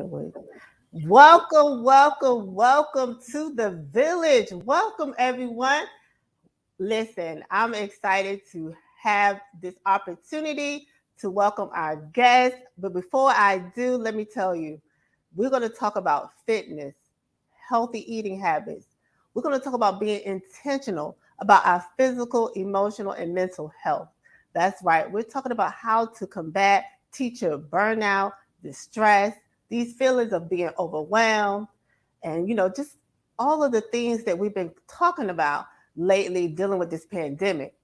with. Welcome to the village. Welcome, everyone. Listen, I'm excited to have this opportunity to welcome our guests. But before I do, let me tell you, we're going to talk about fitness, healthy eating habits. We're going to talk about being intentional about our physical, emotional, and mental health. That's right. We're talking about how to combat teacher burnout, distress, these feelings of being overwhelmed, and just all of the things that we've been talking about lately dealing with this pandemic.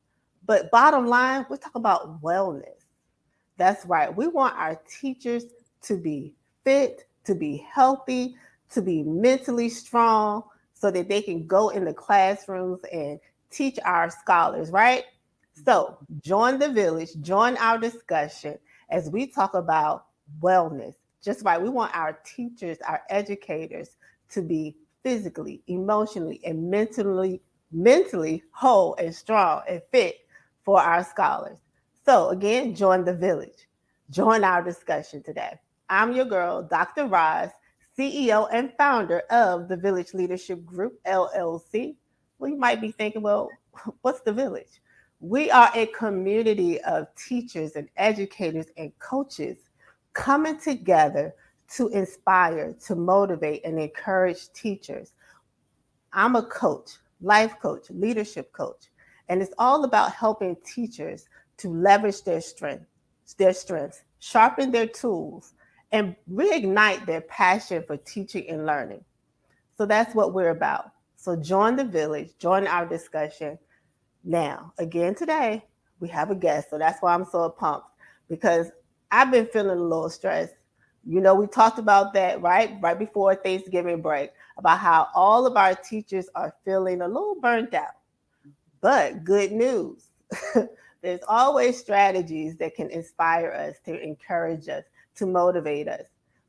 But bottom line, we're talking about wellness. That's right. We want our teachers to be fit, to be healthy, to be mentally strong so that they can go in the classrooms and teach our scholars, right? So join the village, join our discussion as we talk about wellness. Just right. We want our teachers, our educators to be physically, emotionally, and mentally whole and strong and fit for our scholars. So again, join the village. Join our discussion today. I'm your girl, Dr. Roz, CEO and founder of the Village Leadership Group, LLC. Well, you might be thinking, well, what's the village? We are a community of teachers and educators and coaches coming together to inspire, to motivate, and encourage teachers. I'm a coach, life coach, leadership coach, and it's all about helping teachers to leverage their strengths, sharpen their tools, and reignite their passion for teaching and learning. So that's what we're about. So join the village, join our discussion. Now, again today, we have a guest, so that's why I'm so pumped because I've been feeling a little stressed. We talked about that right before Thanksgiving break about how all of our teachers are feeling a little burnt out. But good news, there's always strategies that can inspire us, to encourage us, to motivate us.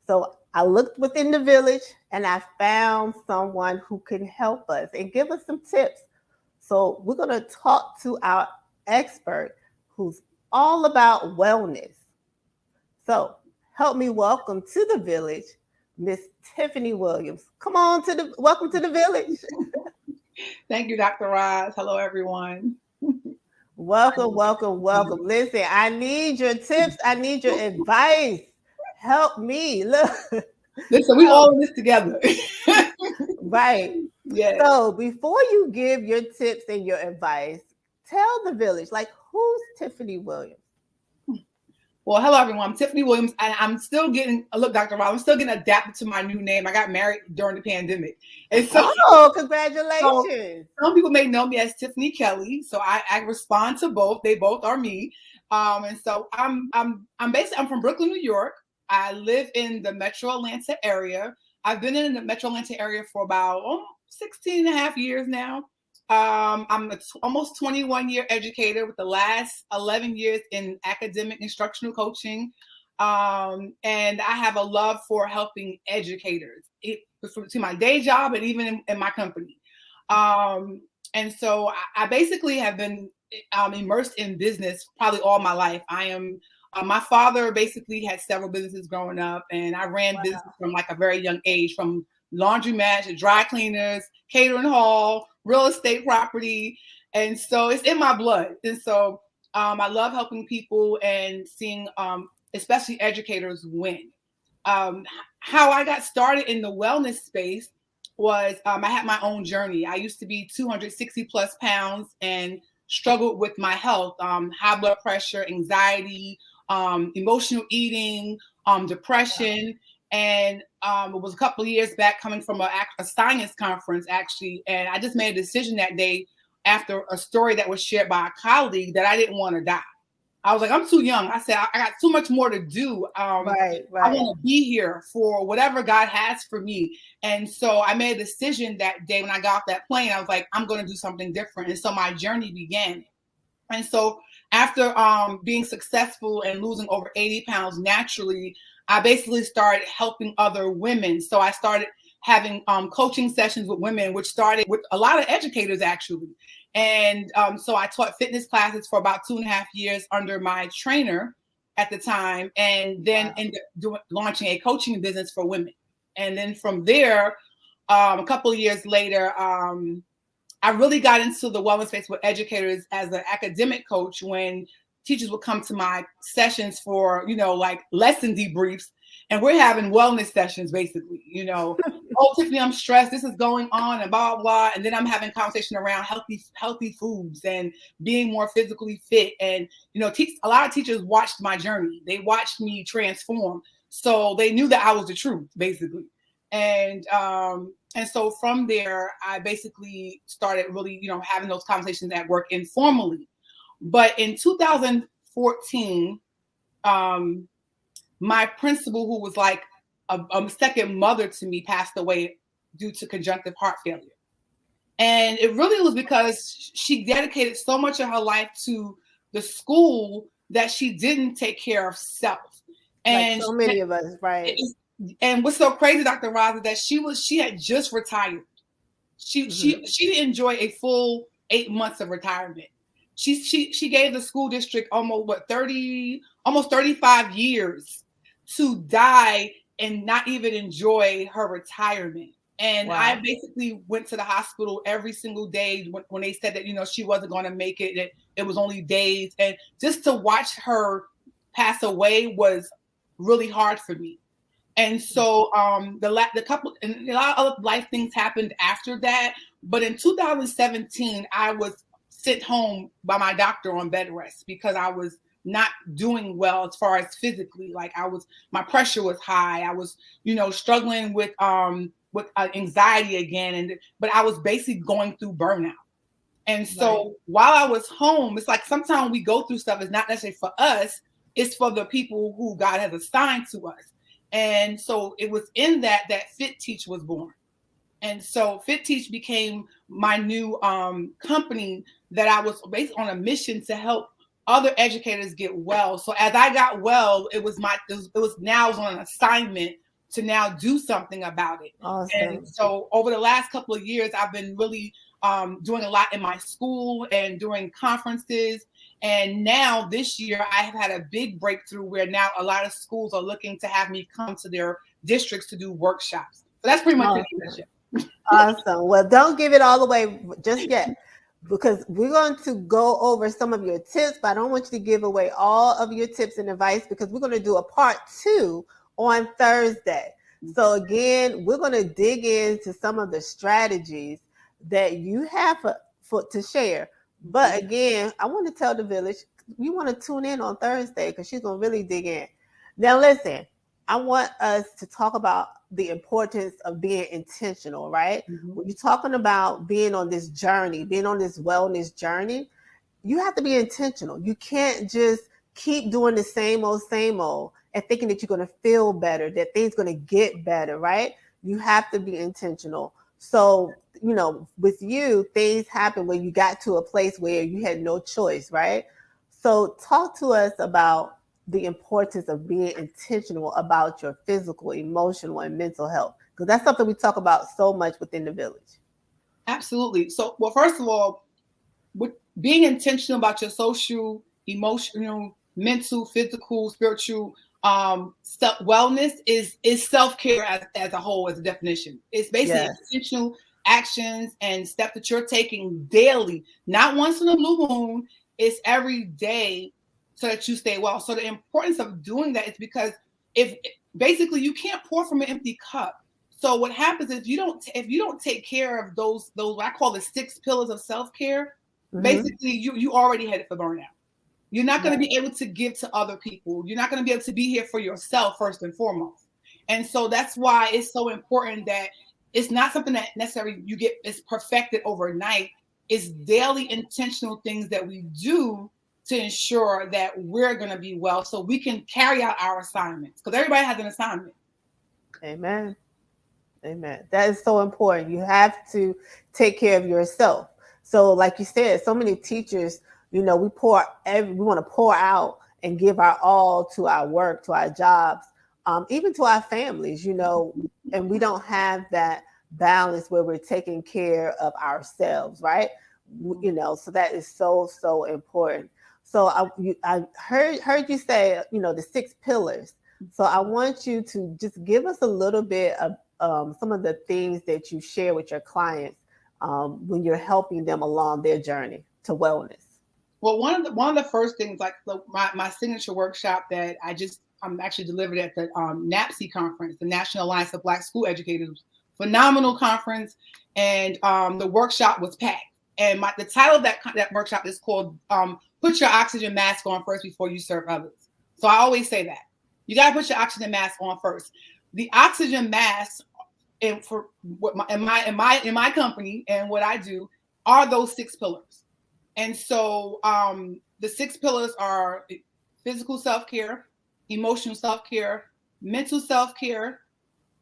So I looked within the village and I found someone who can help us and give us some tips. So we're going to talk to our expert who's all about wellness. So help me welcome to the village, Miss Tiffany Williams. Welcome to the village. Thank you, Dr. Roz. Hello, everyone. Welcome. Listen, I need your tips. I need your advice. Help me. Look. Listen, we all in this together. Right. Yes. So before you give your tips and your advice, tell the village, like, who's Tiffany Williams? Well, hello, everyone. I'm Tiffany Williams, and I'm still look, Dr. Roz, I'm still getting adapted to my new name. I got married during the pandemic. And so, congratulations. Some people may know me as Tiffany Kelly. So I respond to both. They both are me. And so I'm from Brooklyn, New York. I live in the Metro Atlanta area. I've been in the Metro Atlanta area for about 16 and a half years now. I'm an almost 21-year educator with the last 11 years in academic instructional coaching. And I have a love for helping educators to my day job and even in my company. And so I basically have been immersed in business probably all my life. My father basically had several businesses growing up, and I ran business from like a very young age, from laundromats, dry cleaners, catering hall, real estate property. And so it's in my blood. And so I love helping people and seeing, especially educators, win. How I got started in the wellness space was I had my own journey. I used to be 260 plus pounds and struggled with my health, high blood pressure, anxiety, emotional eating, depression. And it was a couple of years back coming from a science conference, actually. And I just made a decision that day after a story that was shared by a colleague that I didn't want to die. I was like, I'm too young. I said, I got too much more to do. Right. I want to be here for whatever God has for me. And so I made a decision that day when I got off that plane. I was like, I'm going to do something different. And so my journey began. And so after being successful and losing over 80 pounds naturally, I basically started helping other women. So I started having coaching sessions with women, which started with a lot of educators, actually. And so I taught fitness classes for about 2.5 years under my trainer. at the time, and then ended up launching a coaching business for women. And then from there, a couple of years later, I really got into the wellness space with educators as an academic coach when teachers would come to my sessions for, like lesson debriefs. And we're having wellness sessions, basically, oh, Tiffany, I'm stressed. This is going on and blah, blah. And then I'm having conversation around healthy foods and being more physically fit. And, a lot of teachers watched my journey. They watched me transform. So they knew that I was the truth, basically. And so from there, I basically started really, having those conversations at work informally. But in 2014, my principal, who was like a second mother to me, passed away due to conjunctive heart failure. And it really was because she dedicated so much of her life to the school that she didn't take care of self. And like so many of us, right? And what's so crazy, Dr. Roz, is that she had just retired. She didn't enjoy a full 8 months of retirement. She gave the school district almost 35 years to die and not even enjoy her retirement. And I basically went to the hospital every single day when they said that, she wasn't going to make it, that it was only days. And just to watch her pass away was really hard for me. And so the couple and a lot of other life things happened after that. But in 2017, I was sent home by my doctor on bed rest because I was not doing well as far as physically. Like my pressure was high. I was, struggling with anxiety again. But I was basically going through burnout. And so while I was home, it's like sometimes we go through stuff. It's not necessarily for us. It's for the people who God has assigned to us. And so it was in that FitTeach was born. And so FitTeach became my new company that I was based on a mission to help other educators get well. So as I got well, it was on an assignment to now do something about it. Awesome. And so over the last couple of years, I've been really doing a lot in my school and doing conferences. And now this year, I have had a big breakthrough where now a lot of schools are looking to have me come to their districts to do workshops. So that's pretty much it. Awesome. Well, don't give it all away just yet, because we're going to go over some of your tips, but I don't want you to give away all of your tips and advice because we're going to do a part 2 on Thursday. So again, we're going to dig into some of the strategies that you have to share. But again, I want to tell the village, you want to tune in on Thursday because she's going to really dig in. Now, listen, I want us to talk about the importance of being intentional, right? When you're talking about being on this journey, being on this wellness journey, you have to be intentional. You can't just keep doing the same old and thinking that you're going to feel better, that things are going to get better, right? You have to be intentional. So, with you, things happen when you got to a place where you had no choice, right? So talk to us about the importance of being intentional about your physical, emotional, and mental health, because that's something we talk about so much within the village. Absolutely. So, well, first of all, with being intentional about your social, emotional, mental, physical, spiritual wellness is self-care as a whole, as a definition. It's basically intentional actions and steps that you're taking daily, not once in a blue moon. It's every day, so that you stay well. So the importance of doing that is because if basically you can't pour from an empty cup. So what happens is if you don't take care of those what I call the 6 pillars of self-care, basically you already headed for burnout. You're not going to be able to give to other people. You're not going to be able to be here for yourself first and foremost. And so that's why it's so important that it's not something that necessarily it's perfected overnight. It's daily intentional things that we do to ensure that we're going to be well so we can carry out our assignments, because everybody has an assignment. Amen. That is so important. You have to take care of yourself. So like you said, so many teachers, we want to pour out and give our all to our work, to our jobs, even to our families, and we don't have that balance where we're taking care of ourselves, right? So that is so important. So I heard you say, the 6 pillars. So I want you to just give us a little bit of some of the things that you share with your clients when you're helping them along their journey to wellness. Well, one of the first things, like my signature workshop that I'm actually delivered at the NAPSE conference, the National Alliance of Black School Educators, phenomenal conference, and the workshop was packed. And the title of that workshop is called "Put Your Oxygen Mask On First Before You Serve Others." So I always say that you got to put your oxygen mask on first. The oxygen mask, and for what in my company and what I do, are those 6 pillars. And so the 6 pillars are physical self-care, emotional self-care, mental self-care,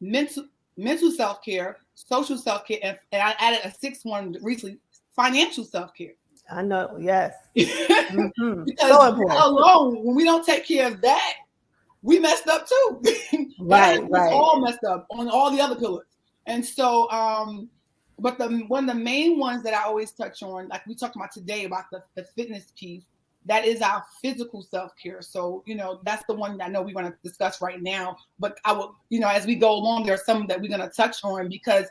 mental self-care, social self-care, and I added a 6th one recently, financial self-care. I know, yes. Mm-hmm. Because so important. Alone, when we don't take care of that, we messed up too. Right. All messed up on all the other pillars. And so but one of the main ones that I always touch on, like we talked about today about the fitness piece, that is our physical self-care. So, that's the one that I know we're going to discuss right now. But I will, as we go along, there are some that we're going to touch on, because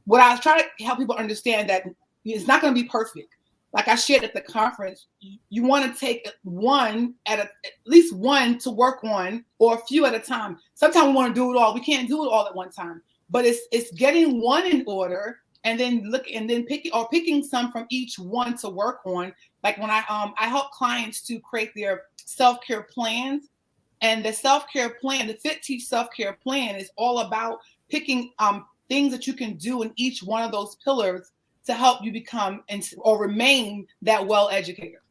what I was trying to help people understand that it's not going to be perfect. Like I shared at the conference, you want to take at least one to work on, or a few at a time. Sometimes we want to do it all. We can't do it all at one time. But it's getting one in order, and then picking some from each one to work on. Like when I help clients to create their self-care plans, and the self-care plan, the FitTeach self-care plan, is all about picking things that you can do in each one of those pillars to help you become or remain that well educator.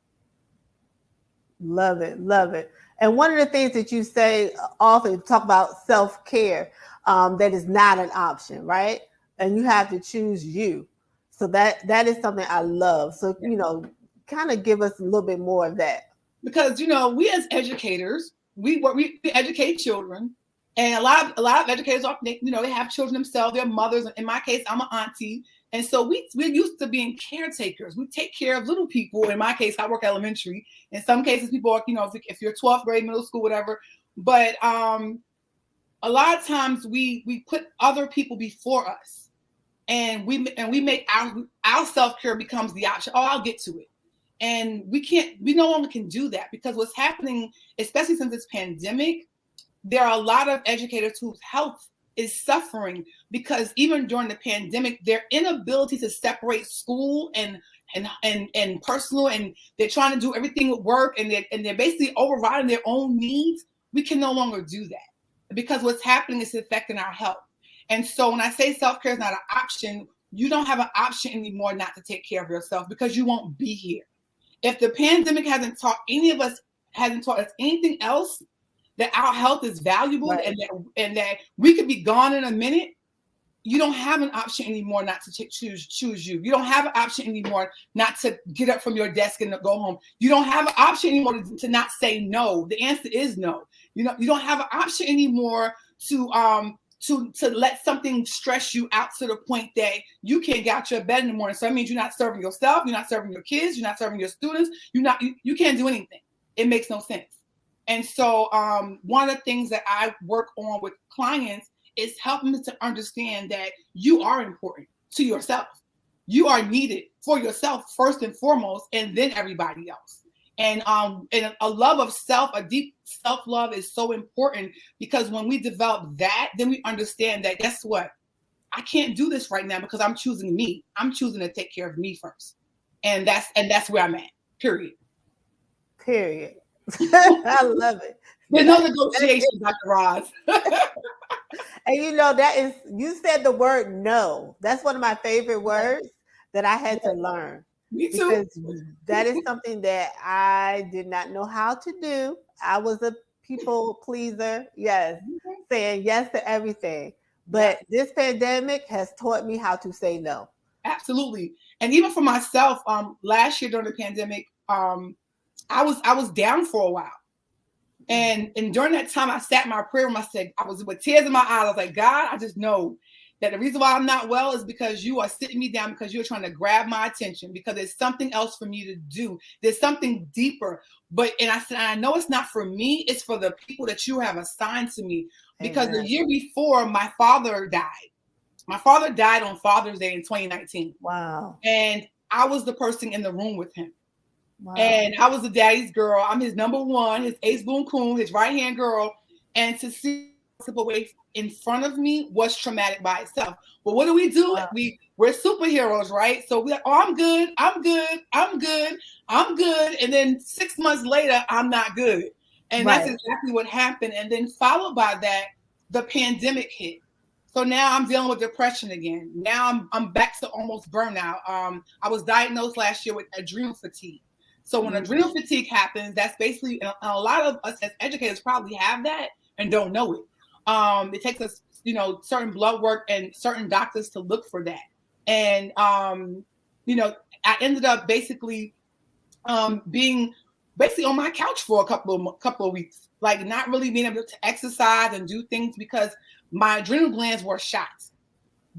Love it. And one of the things that you say often, talk about self-care, that is not an option, right? And you have to choose you. So that is something I love. So, kind of give us a little bit more of that. Because, we as educators, we educate children. And a lot of educators are, they have children themselves, they're mothers. In my case, I'm an auntie. And so we're used to being caretakers. We take care of little people. In my case, I work elementary. In some cases, people are, if you're 12th grade, middle school, whatever. But a lot of times we put other people before us, and we make our self-care becomes the option. Oh, I'll get to it. And we no longer can do that, because what's happening, especially since this pandemic, there are a lot of educators whose health is suffering, because even during the pandemic, their inability to separate school and personal, and they're trying to do everything with work, and they're basically overriding their own needs. We can no longer do that, because what's happening is affecting our health. And so when I say self-care is not an option, you don't have an option anymore not to take care of yourself, because you won't be here. If the pandemic hasn't taught us anything else, that our health is valuable, right, and that we could be gone in a minute, you don't have an option anymore not to choose you. You don't have an option anymore not to get up from your desk and go home. You don't have an option anymore to not say no. The answer is no. You don't have an option anymore to let something stress you out to the point that you can't get out your bed in the morning. So that means you're not serving yourself, you're not serving your kids, you're not serving your students, you can't do anything. It makes no sense. And so one of the things that I work on with clients is helping them to understand that you are important to yourself. You are needed for yourself first and foremost, and then everybody else. And a love of self, a deep self-love is so important, because when we develop that, then we understand that, guess what? I can't do this right now because I'm choosing me. I'm choosing to take care of me first. And that's where I'm at, period. I love it. There's no negotiation, Dr. Roz. And you said the word no. That's one of my favorite words that I had to learn. Me too. Because that is something that I did not know how to do. I was a people pleaser. Yes. Saying yes to everything. But this pandemic has taught me how to say no. Absolutely. And even for myself, last year during the pandemic, I was down for a while. And during that time, I sat in my prayer room. I was with tears in my eyes. I was like, God, I just know that the reason why I'm not well is because you are sitting me down because you're trying to grab my attention because there's something else for me to do. There's something deeper. And I said, I know it's not for me. It's for the people that you have assigned to me. Because Amen. the year before, my father died. My father died on Father's Day in 2019. Wow. And I was the person in the room with him. Wow. And I was the daddy's girl. I'm his number one, his ace boon coon, his right-hand girl. And to see slip away in front of me was traumatic by itself. But what do? Wow. We're superheroes, right? So we're like, oh, I'm good. And then 6 months later, I'm not good. And Right. that's exactly what happened. And then followed by that, the pandemic hit. So now I'm dealing with depression again. Now I'm back to almost burnout. I was diagnosed last year with adrenal fatigue. So when adrenal fatigue happens, that's basically, and a lot of us as educators probably have that and don't know it. It takes us, certain blood work and certain doctors to look for that. And, I ended up basically being basically on my couch for a couple of weeks, like not really being able to exercise and do things because my adrenal glands were shot.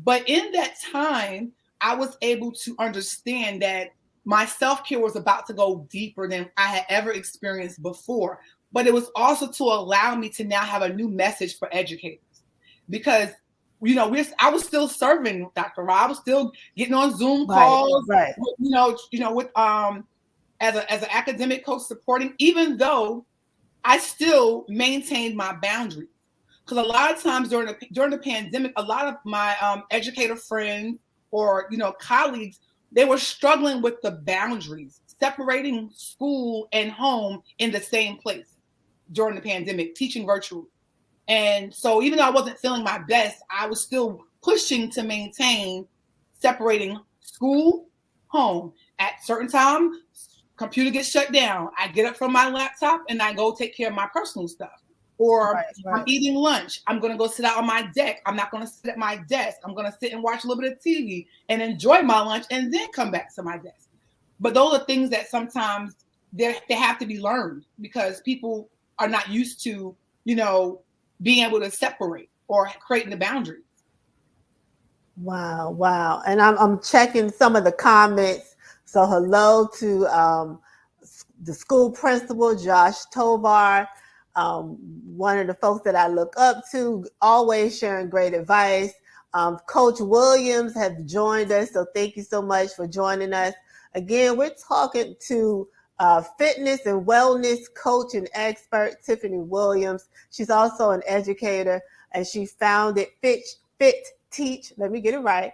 But in that time, I was able to understand that my self-care was about to go deeper than I had ever experienced before. But it was also to allow me to now have a new message for educators. Because, I was still serving Dr. Ra. I was still getting on Zoom calls, right. with as an academic coach supporting, even though I still maintained my boundaries. Because a lot of times during the pandemic, a lot of my educator friends or colleagues, they were struggling with the boundaries, separating school and home in the same place during the pandemic, teaching virtually. And so even though I wasn't feeling my best, I was still pushing to maintain separating school, home. At certain time, computer gets shut down. I get up from my laptop and I go take care of my personal stuff. Or I'm eating lunch. I'm going to go sit out on my deck. I'm not going to sit at my desk. I'm going to sit and watch a little bit of TV and enjoy my lunch and then come back to my desk. But those are things that sometimes they have to be learned because people are not used to, being able to separate or creating the boundaries. Wow. And I'm checking some of the comments. So hello to the school principal, Josh Tovar. One of the folks that I look up to, always sharing great advice. Coach Williams has joined us, so thank you so much for joining us. Again, we're talking to fitness and wellness coach and expert, Tiffany Williams. She's also an educator, and she founded FitTeach, let me get it right,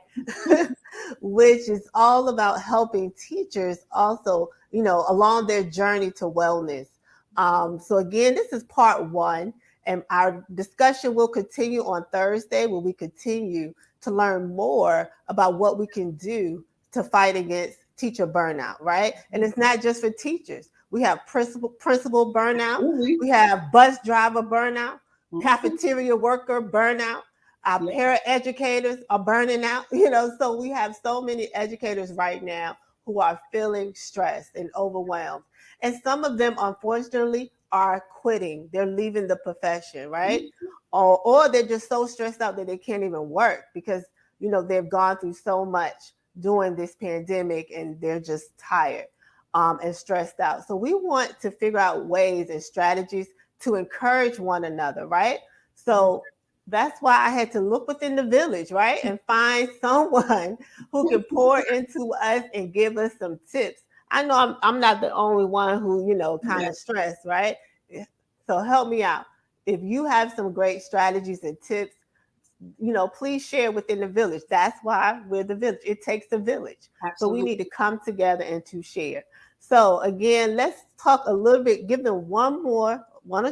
which is all about helping teachers also, along their journey to wellness. So again, this is part one, and our discussion will continue on Thursday, where we continue to learn more about what we can do to fight against teacher burnout, right? And it's not just for teachers. We have principal burnout. We have bus driver burnout, cafeteria worker burnout. Our paraeducators are burning out, so we have so many educators right now who are feeling stressed and overwhelmed. And some of them, unfortunately, are quitting. They're leaving the profession, right? Or they're just so stressed out that they can't even work because, they've gone through so much during this pandemic and they're just tired and stressed out. So we want to figure out ways and strategies to encourage one another, right? So that's why I had to look within the village, right? And find someone who can pour into us and give us some tips. I know I'm not the only one who, kind of stressed, right? So help me out. If you have some great strategies and tips, please share within the village. That's why we're the village. It takes a village. Absolutely. So we need to come together and to share. So again, let's talk a little bit, give them one or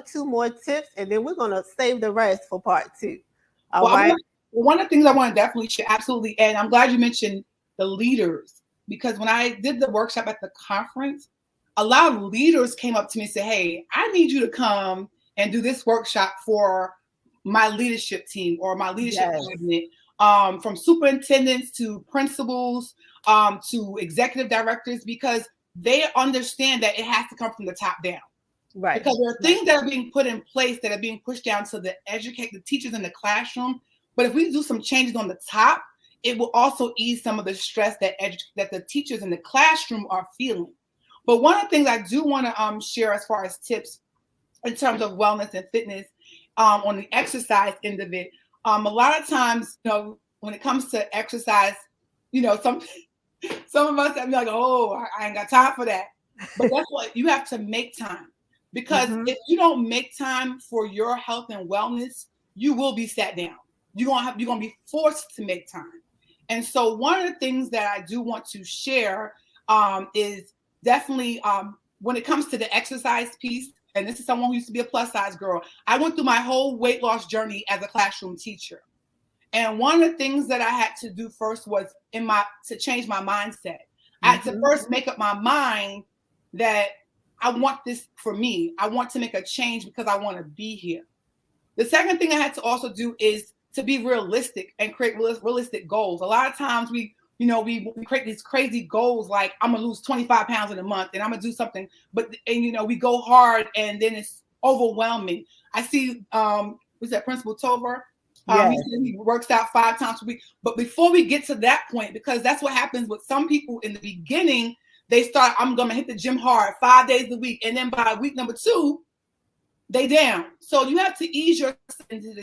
two more tips, and then we're going to save the rest for part two. All right. One of the things I want to definitely share, absolutely, and I'm glad you mentioned the leaders, because when I did the workshop at the conference, a lot of leaders came up to me and said, hey, I need you to come and do this workshop for my leadership team or my leadership cabinet, from superintendents to principals, to executive directors, because they understand that it has to come from the top down. Right. Because there are things that are being put in place that are being pushed down to the teachers in the classroom, But if we do some changes on the top, it will also ease some of the stress that the teachers in the classroom are feeling. But one of the things I do want to share as far as tips in terms of wellness and fitness on the exercise end of it, a lot of times, when it comes to exercise, some of us have be like, oh, I ain't got time for that. But that's what you have to make time, because if you don't make time for your health and wellness, you will be sat down. You're gonna be forced to make time. And so one of the things that I do want to share is definitely when it comes to the exercise piece. And this is someone who used to be a plus size girl. I went through my whole weight loss journey as a classroom teacher. And one of the things that I had to do first was to change my mindset. I had to first make up my mind that I want this for me. I want to make a change because I want to be here. The second thing I had to also do is to be realistic and create realistic goals. A lot of times we create these crazy goals like I'm gonna lose 25 pounds in a month and I'm gonna do something, and we go hard and then it's overwhelming. I see was that Principal Tover? Yes. He said he works out 5 times a week. But before we get to that point, because that's what happens with some people in the beginning, they start, I'm gonna hit the gym hard 5 days a week, and then by week number 2, they down. So you have to ease yourself into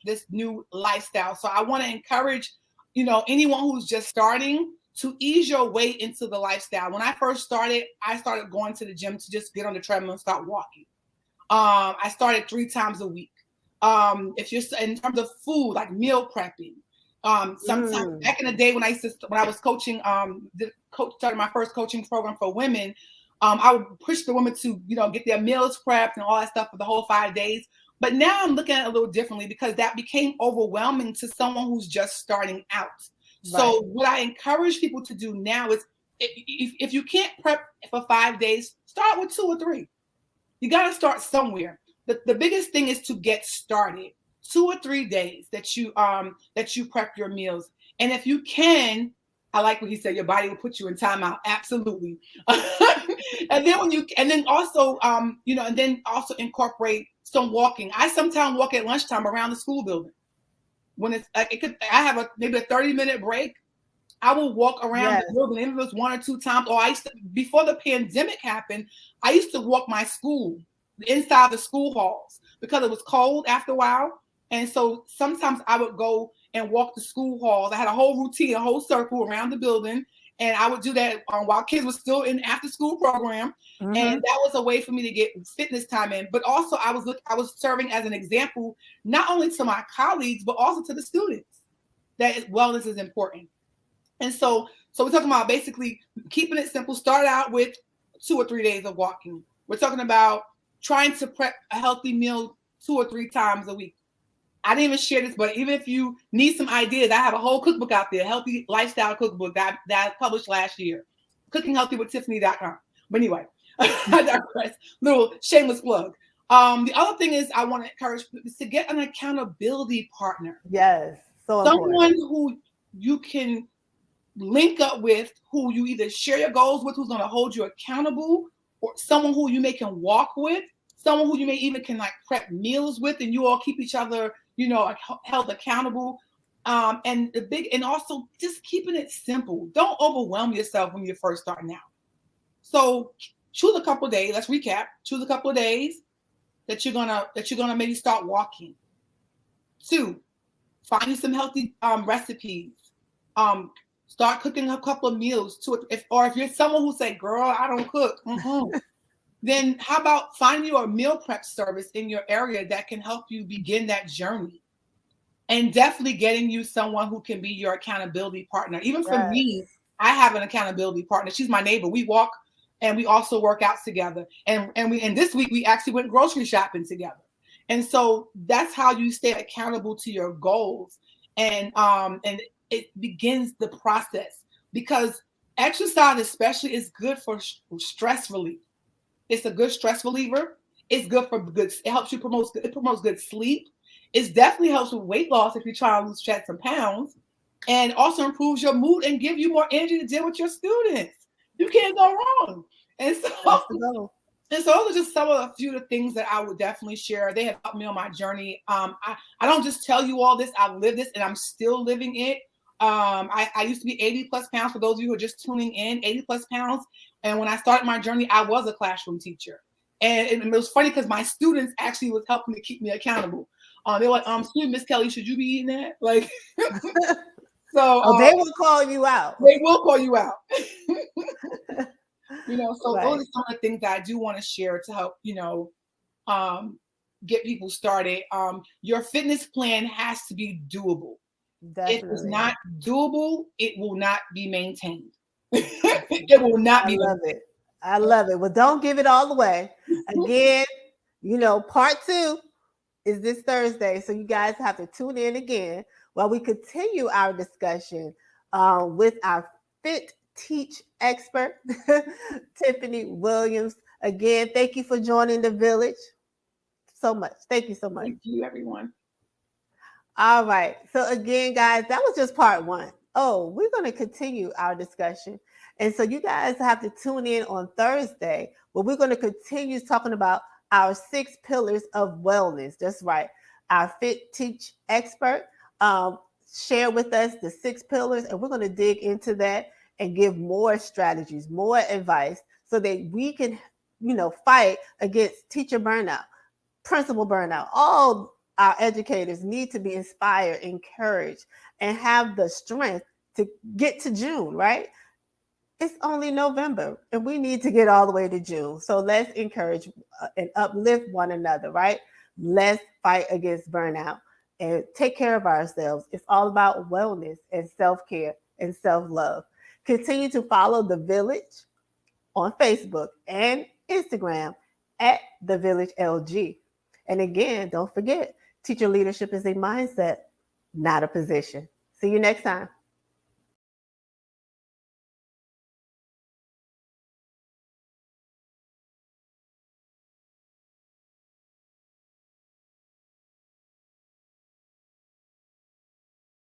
this new lifestyle. So I want to encourage anyone who's just starting to ease your way into the lifestyle. When I first started, I started going to the gym to just get on the treadmill and start walking. I started 3 times a week. If you're in terms of food, like meal prepping, sometimes back in the day when I was coaching, started my first coaching program for women, I would push the women to, get their meals prepped and all that stuff for the whole 5 days. But now I'm looking at it a little differently because that became overwhelming to someone who's just starting out. Right. So what I encourage people to do now is if you can't prep for 5 days, start with 2 or 3. You got to start somewhere. The biggest thing is to get started. 2 or 3 days that you prep your meals. And if you can, I like what he said, your body will put you in timeout. Absolutely. and then also incorporate some walking. I sometimes walk at lunchtime around the school building. When I have maybe a 30-minute break. I will walk around the building. Even if it was 1 or 2 times. Or before the pandemic happened, I used to walk my school inside the school halls because it was cold after a while. And so sometimes I would go and walk the school halls. I had a whole routine, a whole circle around the building. And I would do that while kids were still in after school program. And that was a way for me to get fitness time in. But also I was serving as an example, not only to my colleagues, but also to the students, that wellness is important. And so we're talking about basically keeping it simple. Start out with 2 or 3 days of walking. We're talking about trying to prep a healthy meal 2 or 3 times a week. I didn't even share this, but even if you need some ideas, I have a whole cookbook out there, healthy lifestyle cookbook that I published last year, cookinghealthywithtiffany.com. But anyway, I digress. Little shameless plug. The other thing is I want to encourage people to get an accountability partner. Yes. So someone who you can link up with, who you either share your goals with, who's going to hold you accountable, or someone who you may can walk with, someone who you may even can like prep meals with, and you all keep each other, held accountable. And also just keeping it simple. Don't overwhelm yourself when you're first starting out. So choose a couple of days. Let's recap. Choose a couple of days that you're gonna maybe start walking. 2, find you some healthy recipes. Start cooking a couple of meals. If you're someone who say, "Girl, I don't cook," then how about finding you a meal prep service in your area that can help you begin that journey? And definitely getting you someone who can be your accountability partner. Even for me, I have an accountability partner. She's my neighbor. We walk and we also work out together. And this week we actually went grocery shopping together. And so that's how you stay accountable to your goals. And it begins the process, because exercise especially is good for stress relief. It's a good stress reliever. It's good for it helps you promote good sleep. It definitely helps with weight loss if you're trying to lose some pounds, and also improves your mood and give you more energy to deal with your students. You can't go wrong. And so And so those are just some of a few of the things that I would definitely share. They have helped me on my journey. I don't just tell you all this. I've lived this and I'm still living it. I used to be 80 plus pounds. For those of you who are just tuning in, 80 plus pounds. And when I started my journey, I was a classroom teacher. And it was funny because my students actually was helping to keep me accountable. They were like, "Student Miss Kelly, should you be eating that?" Like, so they will call you out. They will call you out. So Right. those are some of the things that I do want to share to help, get people started. Your fitness plan has to be doable. Definitely. If it's not doable, it will not be maintained. It will not be. I love it. Well, don't give it all away. Again, part 2 is this Thursday. So you guys have to tune in again while we continue our discussion with our FitTeach expert, Tiffany Williams. Again, thank you for joining the village so much. Thank you so much. Thank you, everyone. All right. So again, guys, that was just part 1. Oh, we're going to continue our discussion. And so you guys have to tune in on Thursday where we're going to continue talking about our 6 pillars of wellness. That's right. Our FitTeach expert share with us the 6 pillars, and we're going to dig into that and give more strategies, more advice so that we can, fight against teacher burnout, principal burnout. All our educators need to be inspired, encouraged, and have the strength to get to June, right? It's only November and we need to get all the way to June. So let's encourage and uplift one another, right? Let's fight against burnout and take care of ourselves. It's all about wellness and self-care and self-love. Continue to follow The Village on Facebook and Instagram at The Village LG. And again, don't forget, teacher leadership is a mindset, not a position. See you next time.